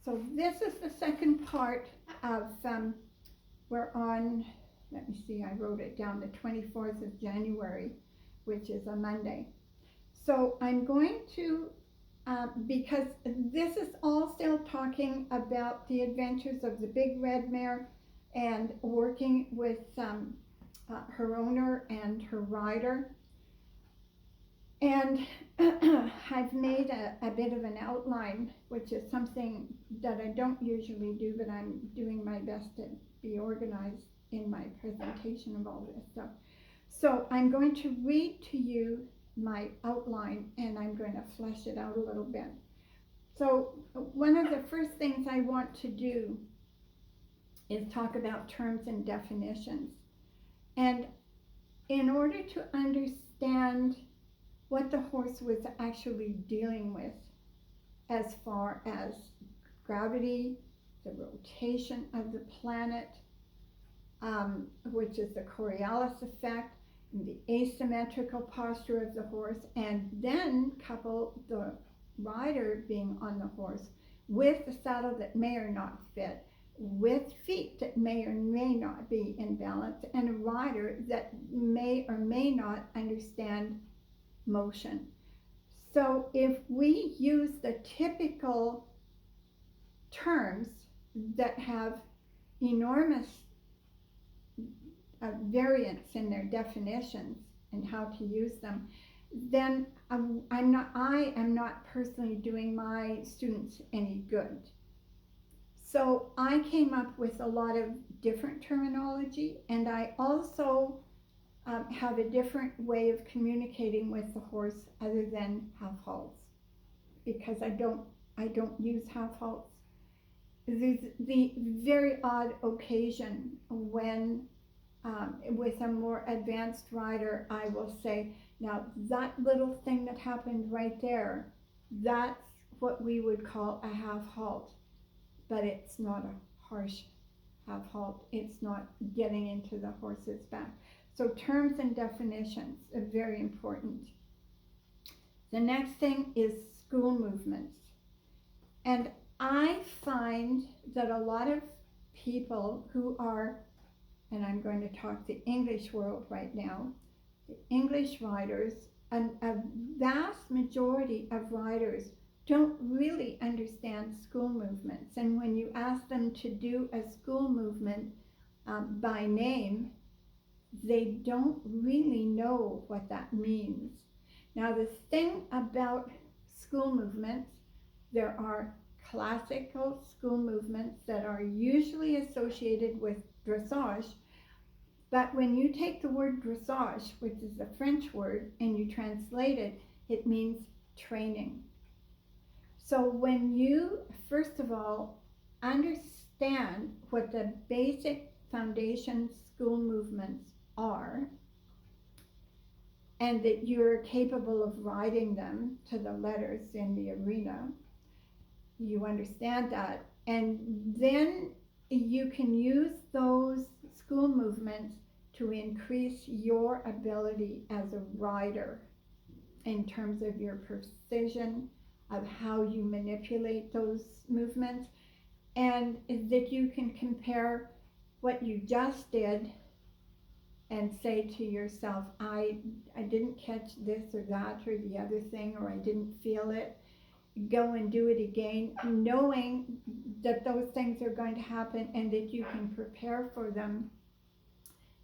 So this is the second part of, we're on, let me see, I wrote it down, the 24th of January, which is a Monday. So I'm going to, because this is all still talking about the adventures of the big red mare and working with her owner and her rider. And I've made a bit of an outline, which is something that I don't usually do, but I'm doing my best to be organized in my presentation of all this stuff. So I'm going to read to you my outline, and I'm going to flesh it out a little bit. So one of the first things I want to do is talk about terms and definitions. And in order to understand what the horse was actually dealing with as far as gravity, the rotation of the planet, which is the Coriolis effect, and the asymmetrical posture of the horse, and then couple the rider being on the horse with the saddle that may or not fit, with feet that may or may not be in balance, and a rider that may or may not understand motion. So if we use the typical terms that have enormous variance in their definitions and how to use them, then I am not personally doing my students any good. So I came up with a lot of different terminology, and I also have a different way of communicating with the horse other than half halts, because I don't use half halts. There's the very odd occasion when with a more advanced rider I will say, now that little thing that happened right there, that's what we would call a half halt, but it's not a harsh half halt. It's not getting into the horse's back. So terms and definitions are very important. The next thing is school movements. And I find that a lot of people who are, and I'm going to talk the English world right now, the English riders, and a vast majority of riders don't really understand school movements. And when you ask them to do a school movement by name, they don't really know what that means. Now, the thing about school movements, there are classical school movements that are usually associated with dressage, but when you take the word dressage, which is a French word, and you translate it, it means training. So when you, first of all, understand what the basic foundation school movements are, and that you're capable of riding them to the letters in the arena, you understand that, and then you can use those school movements to increase your ability as a rider in terms of your precision of how you manipulate those movements, and that you can compare what you just did and say to yourself, I didn't catch this or that or the other thing, or I didn't feel it. Go and do it again, knowing that those things are going to happen and that you can prepare for them.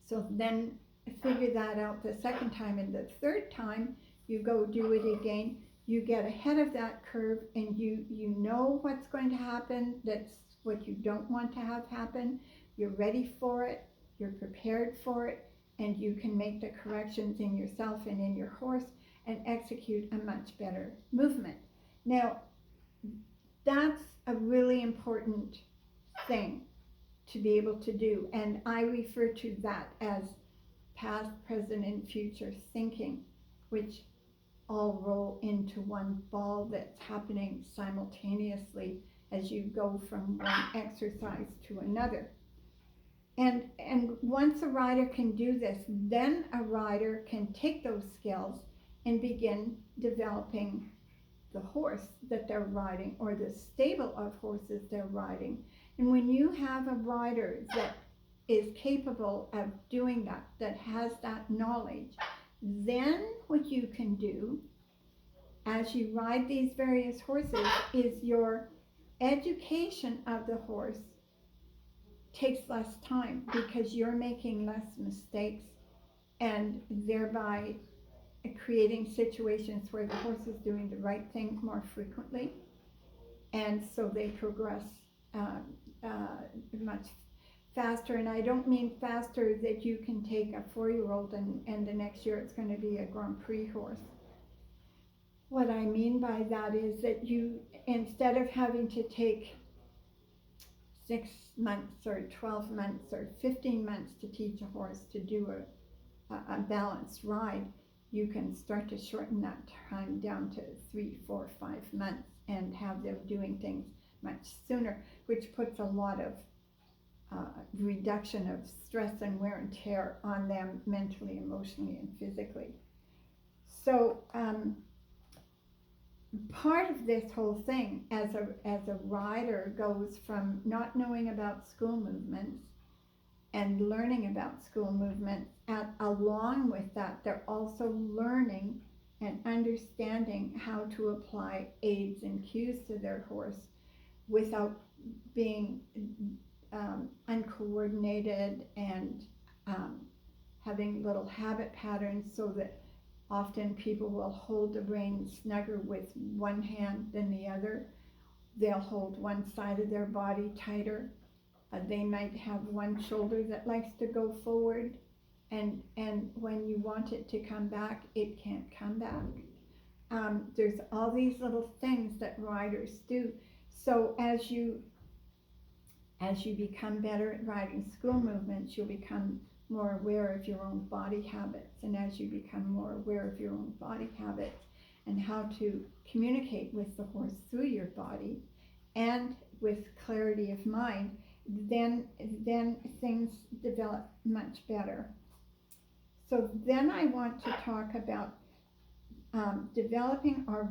So then figure that out the second time, and the third time you go do it again, you get ahead of that curve, and you know what's going to happen, that's what you don't want to have happen, you're ready for it, you're prepared for it, and you can make the corrections in yourself and in your horse and execute a much better movement. Now, that's a really important thing to be able to do, and I refer to that as past, present, and future thinking, which all roll into one ball that's happening simultaneously as you go from one exercise to another. And once a rider can do this, then a rider can take those skills and begin developing the horse that they're riding or the stable of horses they're riding. And when you have a rider that is capable of doing that, that has that knowledge, then what you can do as you ride these various horses is your education of the horse takes less time because you're making less mistakes and thereby creating situations where the horse is doing the right thing more frequently, and so they progress much faster. And I don't mean faster that you can take a 4-year-old and the next year it's going to be a Grand Prix horse. What I mean by that is that you, instead of having to take 6 months or 12 months or 15 months to teach a horse to do a balanced ride, you can start to shorten that time down to 3, 4, 5 months and have them doing things much sooner, which puts a lot of reduction of stress and wear and tear on them mentally, emotionally, and physically. So part of this whole thing as a rider goes from not knowing about school movements and learning about school movements, along with that, they're also learning and understanding how to apply aids and cues to their horse without being uncoordinated and having little habit patterns, so that often people will hold the rein snugger with one hand than the other. They'll hold one side of their body tighter. They might have one shoulder that likes to go forward, and when you want it to come back, it can't come back. There's all these little things that riders do. So as you become better at riding school movements, you'll become more aware of your own body habits. And as you become more aware of your own body habits and how to communicate with the horse through your body and with clarity of mind, then things develop much better. So then I want to talk about developing our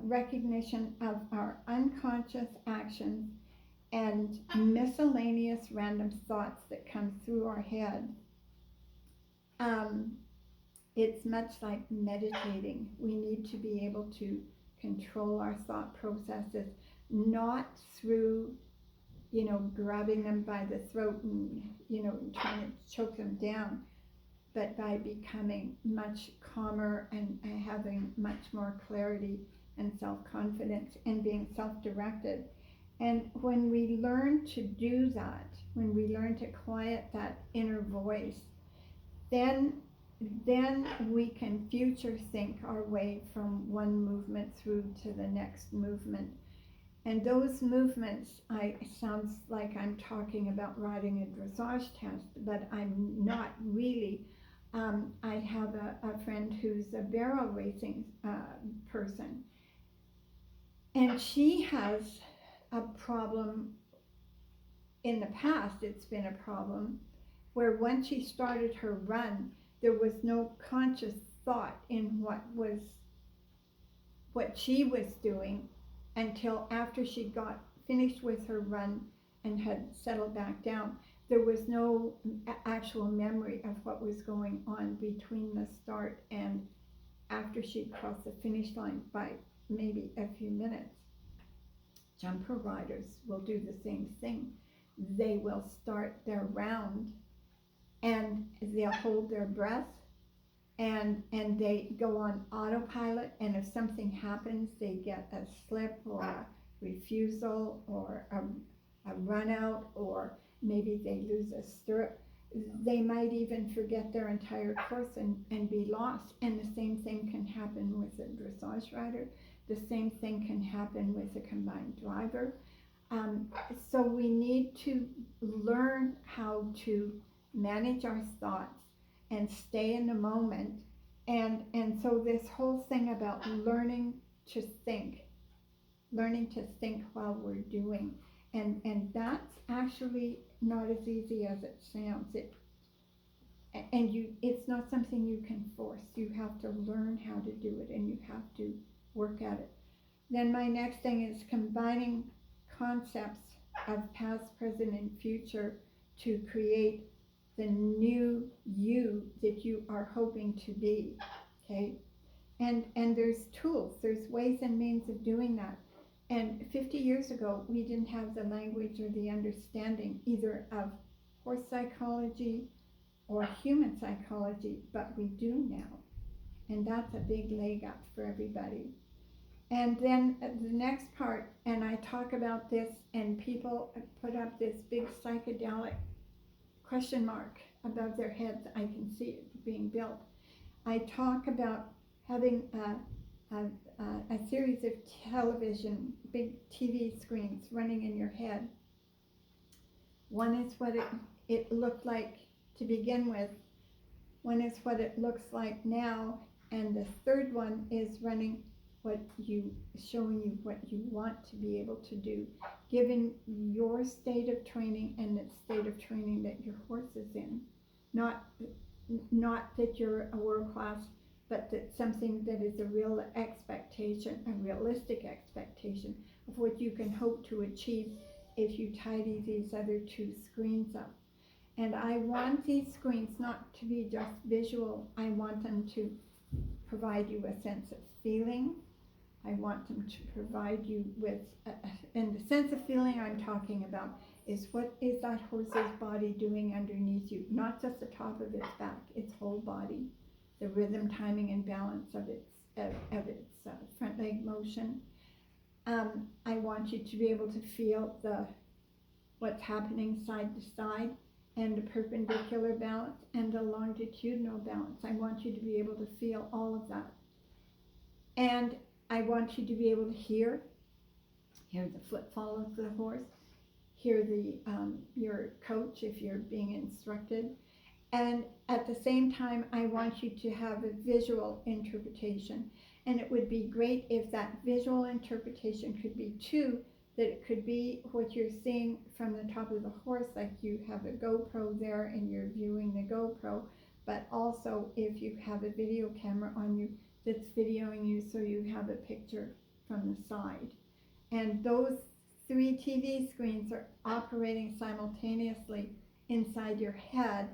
recognition of our unconscious actions and miscellaneous random thoughts that come through our head. It's much like meditating. We need to be able to control our thought processes, not through grabbing them by the throat and trying to choke them down, but by becoming much calmer and having much more clarity and self-confidence and being self-directed. And when we learn to do that, when we learn to quiet that inner voice, then we can future think our way from one movement through to the next movement. And those movements, sounds like I'm talking about riding a dressage test, but I'm not really. I have a friend who's a barrel racing person, and she has a problem. In the past, it's been a problem where when she started her run, there was no conscious thought in what she was doing until after she got finished with her run and had settled back down. There was no actual memory of what was going on between the start and after she'd crossed the finish line by maybe a few minutes. Jumper riders will do the same thing. They will start their round and they'll hold their breath and they go on autopilot, and if something happens, they get a slip or a refusal or a run out, or maybe they lose a stirrup. They might even forget their entire course and be lost. And the same thing can happen with a dressage rider. The same thing can happen with a combined driver. So we need to learn how to manage our thoughts and stay in the moment. And so this whole thing about learning to think while we're doing, and that's actually not as easy as it sounds. It's not something you can force. You have to learn how to do it, and you have to work at it. Then my next thing is combining concepts of past, present, and future to create the new you that you are hoping to be, okay? And there's tools, there's ways and means of doing that. And 50 years ago, we didn't have the language or the understanding either of horse psychology or human psychology, but we do now. And that's a big leg up for everybody. And then the next part, and I talk about this, and people put up this big psychedelic question mark above their heads. I can see it being built. I talk about having a series of television, big TV screens running in your head. One is what it looked like to begin with. One is what it looks like now. And the third one is running showing you what you want to be able to do, given your state of training and the state of training that your horse is in. Not that you're a world class, but that something that is a real expectation, a realistic expectation of what you can hope to achieve if you tidy these other two screens up. And I want these screens not to be just visual. I want them to provide you a sense of feeling. I want them to provide you with, and the sense of feeling I'm talking about is what is that horse's body doing underneath you, not just the top of its back, its whole body, the rhythm, timing, and balance of its front leg motion. I want you to be able to feel what's happening side to side, and a perpendicular balance and a longitudinal balance. I want you to be able to feel all of that. And I want you to be able to hear the footfall of the horse, hear your coach if you're being instructed. And at the same time, I want you to have a visual interpretation. And it would be great if that visual interpretation could be two, that it could be what you're seeing from the top of the horse, like you have a GoPro there and you're viewing the GoPro, but also if you have a video camera on you that's videoing you, so you have a picture from the side. And those 3 TV screens are operating simultaneously inside your head.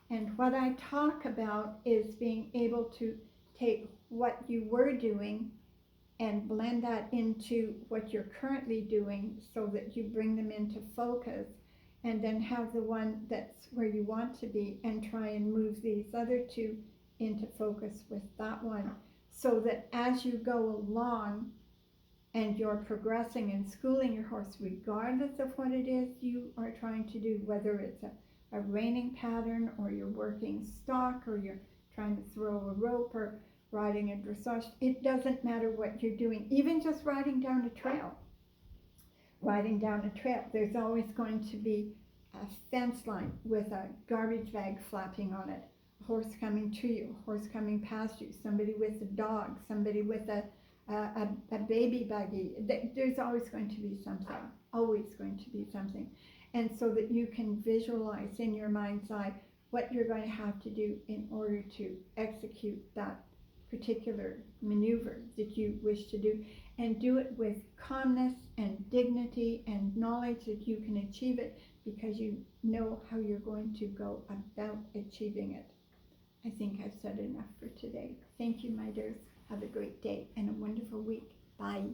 And what I talk about is being able to take what you were doing and blend that into what you're currently doing, so that you bring them into focus, and then have the one that's where you want to be and try and move these other 2 into focus with that one, so that as you go along and you're progressing and schooling your horse, regardless of what it is you are trying to do, whether it's a reining pattern, or you're working stock, or you're trying to throw a rope, or riding a dressage, it doesn't matter what you're doing. Even just riding down a trail, there's always going to be a fence line with a garbage bag flapping on it, a horse coming to you, a horse coming past you, somebody with a dog, somebody with a baby buggy. There's always going to be something, and so that you can visualize in your mind's eye what you're going to have to do in order to execute that particular maneuver that you wish to do, and do it with calmness and dignity and knowledge that you can achieve it, because you know how you're going to go about achieving it. I think I've said enough for today. Thank you, my dears. Have a great day and a wonderful week. Bye.